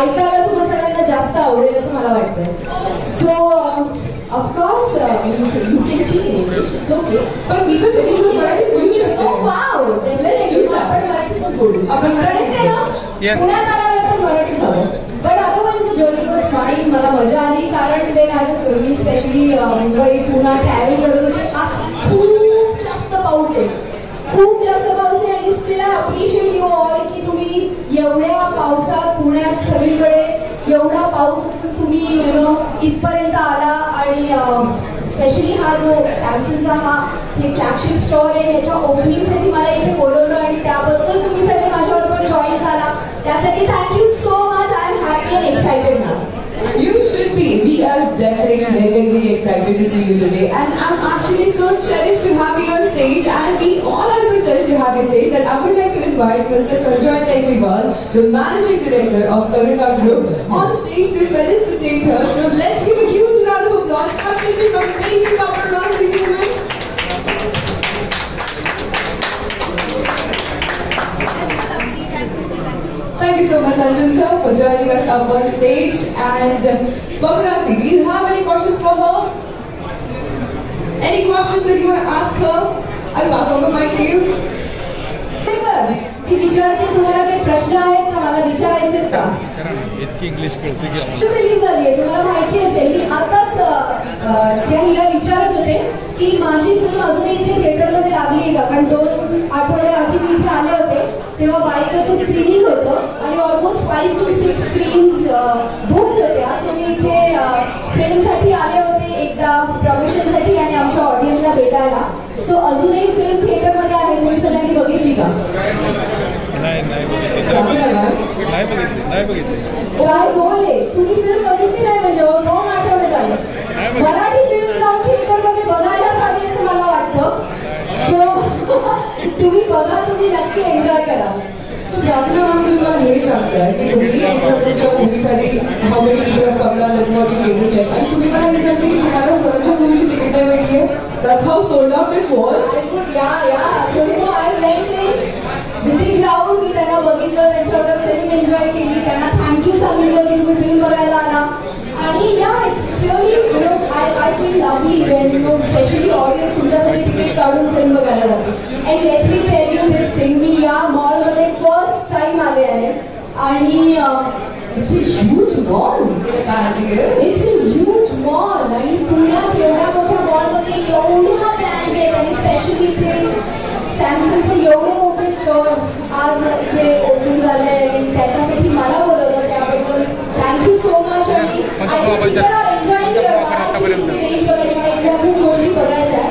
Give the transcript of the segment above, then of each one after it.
ऐकायला तुम्हाला सगळ्यांना जास्त आवडेल असं मला वाटतं. So of course you can speak in English, it's okay. पण मी पण तुम्ही मराठीत बोलू शकतो. वाव, आपण मराठीतच बोलू. आपण करेक्ट आहे ना? पुण्यात आल्यानंतर मराठीच हवं. पण अदरवाईज जर्नी वॉज फाईन. मला मजा आली कारण मी स्पेशली मुंबई पुणा ट्रॅव्हल करत होते. आज खूप जास्त पाऊस आहे, खूप जास्त पाऊस आहे. आणि still I appreciate you all की तुम्ही एवढ्या पावसात पुण्यात सगळीकडे एवढा पाऊस असून तुम्ही इथपर्यंत आला. आणि स्पेशली हा जो सॅमसंगचा हा हे फ्लॅगशिप स्टोअर आहे ह्याच्या ओपनिंगसाठी मला इथे बोलवलं आणि त्याबद्दल तुम्ही सगळे माझ्याबरोबर जॉईन झाला त्यासाठी thank you so much. I am happy and excited now. You should be. We are definitely very excited to see you today, and I'm actually so cherished to have you on stage, and we all are so cherished to have you on stage that I would like to invite Mr. Sanjoy Tekriwal, the Managing Director of Karuna Group, on stage to felicitate her. So let's give a huge round of applause. Absolutely amazing performance, women. Thank you so much, Sanjay sir, for joining us up on stage. And Paparazzi, do you have any questions for her? Any questions that you want to ask her? I'll pass on the mic to you. मी विचारते, तुम्हाला काही प्रश्न आहेत का? मला विचारायचे का? इतकी इंग्लिश कळते की रिलीज झाली आहे, तुम्हाला माहिती असेल. मी आताच त्या हिला विचारत होते की माझी फिल्म अजूनही इथे थिएटरमध्ये लागली आहे का? कारण 2 आठवड्या आधी मी इथे आले होते तेव्हा बाईकाचं स्क्रीनिंग होतं आणि ऑलमोस्ट 5 to 6 स्क्रीन्स बुक होत्या. सो मी इथे फिल्मसाठी आले होते एकदा प्रमोशनसाठी आणि आमच्या ऑडियन्सला भेटायला. सो अजूनही फिल्म थिएटरमध्ये आहे, तुम्ही सगळ्यांनी बघितली का? नाही बघितली. काय बोलले तुम्ही? फिल्म बघितली नाही म्हणजे 2 आठवडे झाले. मराठी फिल्म जाऊन थिएटरमध्ये बघायलाच हवी असं मला वाटतं. सो तुम्ही बघा, तुम्ही नक्की एन्जॉय करा. So Prathna ma'am तुम्हाला हे सांगताय की तुम्ही तुमच्या मूवीसाठी how many people have come down, that's what you came to check. आणि तुम्ही मला हे सांगते की तुम्हाला स्वतःच्या मूवीची तिकीट नाही भेटली आहे. That's how sold out it was. Yeah. So I went in with the crowd. मी त्यांना बघितलं, त्यांच्याबरोबर फिल्म एन्जॉय केली, त्यांना थँक्यू सांगितलं की तुम्ही फिल्म बघायला आला. आणि it's really I feel lovely when especially audience तुमच्यासाठी तिकीट काढून फिल्म बघायला जाते. And let me tell you this thing, मी या मॉलमध्ये फर्स्ट टाइम आले आहे आणि it's a huge mall. It's a huge mall आणि पुण्यात एवढ्या मोठ्या मॉलमध्ये एवढ्या ब्रँड्स आहेत आणि स्पेशली इथे सॅमसंगचं एवढं मोठे स्टोअर आज इथे ओपन झालं आहे आणि त्याच्यासाठी मला बोलवलं, त्याबद्दल थँक्यू सो मच. आणि एन्जॉय रेंज करायची, मला इथल्या खूप गोष्टी बघायच्या आहे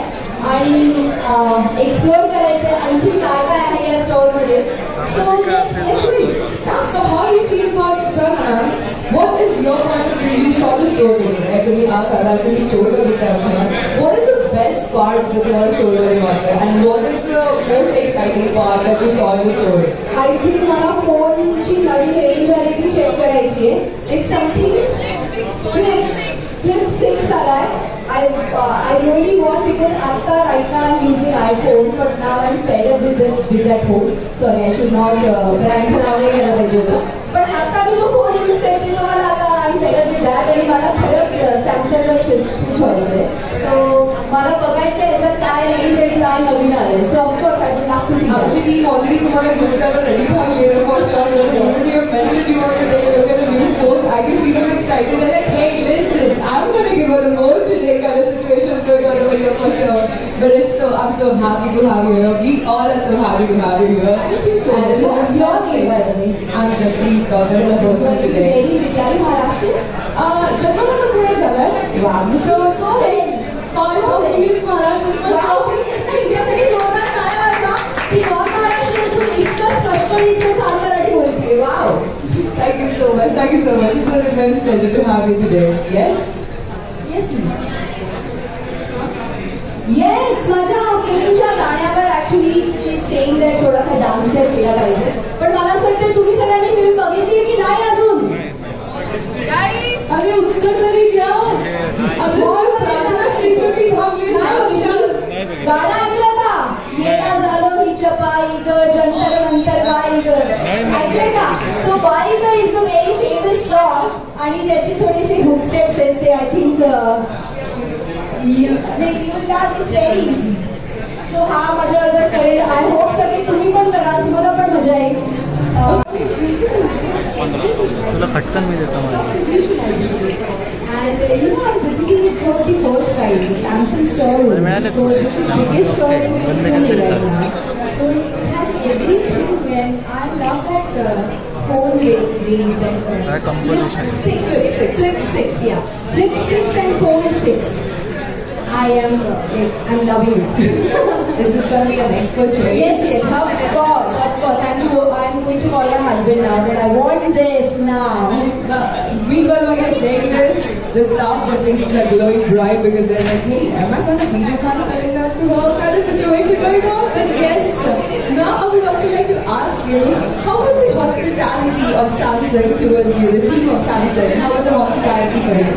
आणि एक्सप्लोअर करायचं आहे आणखी काय काय आहे या स्टोअरमध्ये. So how do you feel about Prana? What is your point of view? You saw the store today, right? तुम्ही आला, तुम्ही store बघितला आपला. What is the best part that तुम्हाला store मध्ये वाटलं? And what is the most exciting part that you saw in the store? I think मला फोनची नवीन रेंज आली ती चेक करायची आहे. It's something Flip 6 आलाय. I really want because after right now I'm using iPhone, but now I'm fed up with that phone. Sorry, I should not brand नाव नाही घ्यायला पाहिजे होतं. पण आता मी जो फोन यूज करते तो मला आता I'm fed up with that आणि मला खरंच सॅमसंगवर स्विच व्हायचंय. सो मला बघायचं याच्यात काय रेंज आणि काय नवीन आलंय. So of course I would love to see. Actually, already तुम्हाला घेऊन जायला रेडी झाली आहे for sure. Already you mentioned you want to take a look at the new phone. I can see them excited. They're like, hey, listen, I'm going to give her a phone today. Kind of situations going on over here for sure. But I'm so happy to have you here. We all are so happy to have you here. Thank you so much. What's your name, by the way? I'm Jaspreet Kaur, the person today. Are you Maharashtrian? जन्म माझा पुणे झालाय. Wow. So part of English Maharashtra. Wow. त्यासाठी जोरदार टाळ्या वाजवा. ती महाराष्ट्र असून इतकं स्पष्ट इतकं छान मराठी बोलते. वाव. Thank you so much. Thank you so much. It's an immense pleasure to have you today. Yes? Yes, please. Yes, माझ्या फिल्मच्या गाण्यावर ऍक्च्युली शी सेइंग दॅट थोडासा डान्स स्टेप केला पाहिजे. पण मला असं वाटतं तुम्ही सगळ्यांनी फिल्म बघितली की नाही अजून? अरे उत्तर तरी द्या. गाणं ऐकलं का? येणा झालं मी चपाई ग जंतर मंतर बाई ग, ऐकलंय का? सो बाई ग इज द व्हेरी फेमस आणि ज्याची थोडीशी हुक स्टेप्स आहेत ते I think it's very easy. So हा माझ्याबरोबर करेल. आय होप सगळे तुम्ही पण करा, तुम्हाला पण मजा येईल. तुला खटकन मी देतो मला. And I'm visiting it for the first time, the Samsung store. So this is the biggest store in Pune right now. So it has everything, and I love that phone range. That Flip 6, yeah. Flip 6 and Fold 6. I'm loving it. Is this going to be an expert choice? Yes, of course. I'm going to call my husband now that I want this now. Meanwhile, when you're saying this, the staff faces are glowing bright because they're like, hey, am I going to be just not selling that to her kind of situation going on? And yes, now I would also like to ask you, how was the hospitality of Samsung towards you, the team of Samsung? How was the hospitality for you?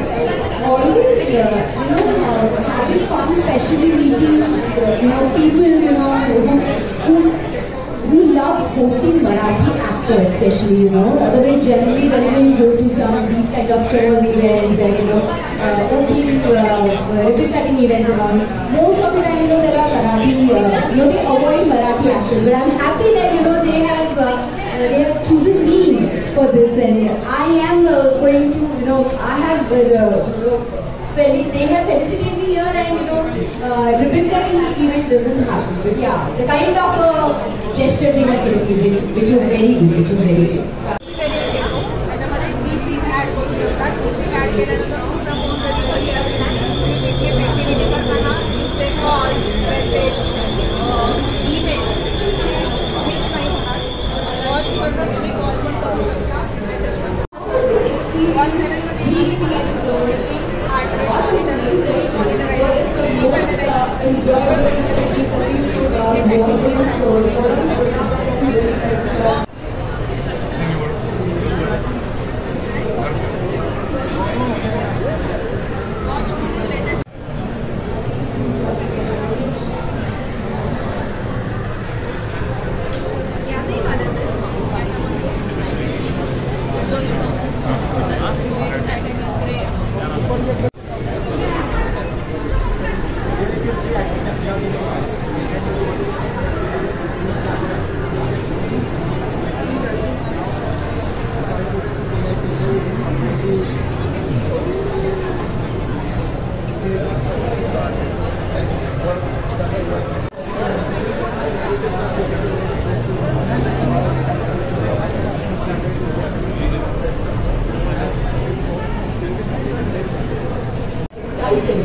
Always, having fun, especially meeting, people, who love hosting Marathi actors, especially, Otherwise, generally, whenever you go to some of these kind of stores events and, opening, ribbon cutting events and all, most of the time, there are Marathi, they avoid Marathi actors. But I'm happy that, they have chosen me for this, and I am going to, I have, they have felicited me here, and ribbon cutting event doesn't happen. But yeah, the kind of gesture they have given me, which was very good.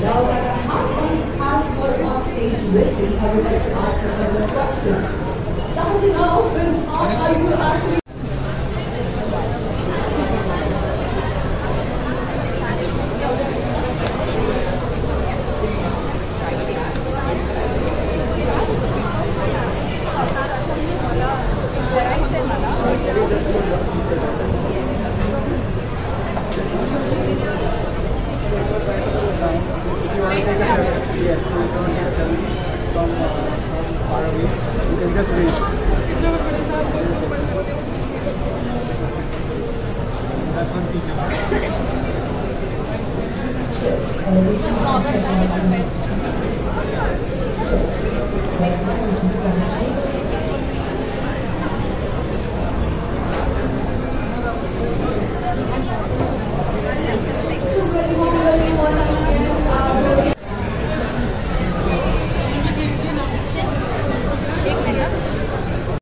Now that I have more on stage with me, I would like to ask a couple of questions. Starting off with, how are you actually? Yes, so you don't get selfie from far away. You can just wait. That's one feature.